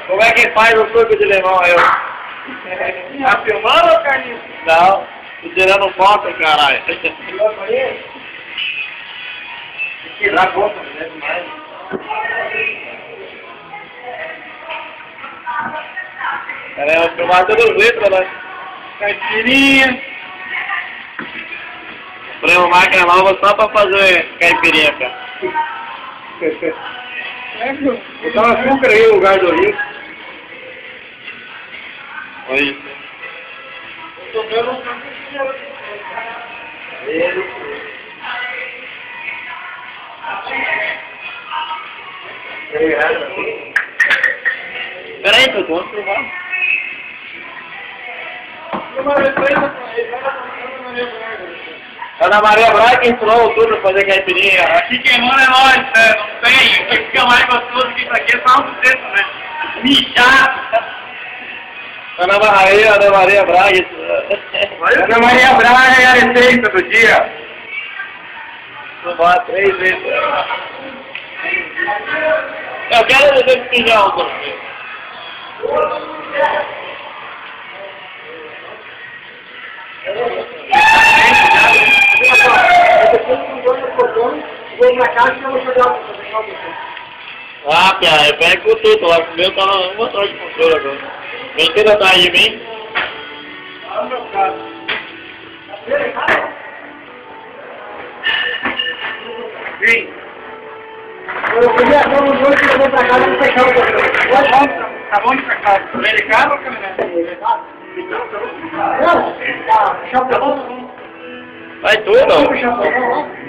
Como é que faz o suco de limão aí? Tá filmando ou Carlinhos? Não, tô tirando foto, caralho. Tirar a boca, não é demais. É, eu filmar todas as letras, né? Caipirinha. Comprei uma máquina nova só pra fazer caipirinha, cara. Botar um açúcar aí no lugar do rio. Olha isso. Tô vendo um Peraí, tu vamos filmar. Ana Maria Braga que ensinou tudo a fazer caipirinha. Aqui quem manda é nós, né? Não tem. O que fica mais gostoso que isso aqui é só um sucesso, né? Mijar. Ana Maria Braga. Ana Maria Braga é a receita do dia. Filmar 3 vezes. Eu quero fazer esse pinhão com você. Ah, Pia, eu pego com tudo, lá com o meu tá um motor de motor agora. Vem que tá aí de mim. Sim. Eu queria só um jogo que eu vou pra casa e fechar o portão. Tá bom de pra casa. Vem de carro ou caminhonete? Não, tá. Fechar o portão. Vai tudo. Vamos fechar o portão.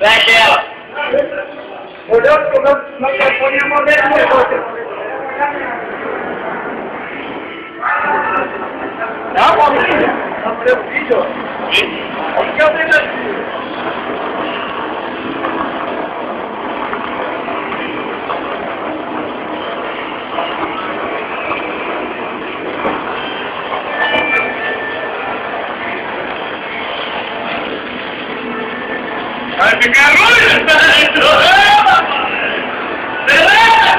Fecha ela. Olhando pro meu telefone e a mulher do negócio. Não, Maurício. Não foi o vídeo. O que eu tenho aqui? Vai ficar ruim, beleza,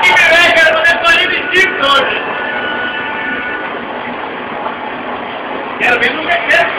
que bebê, quero fazer só de 25 hoje. Quero ver no mercado.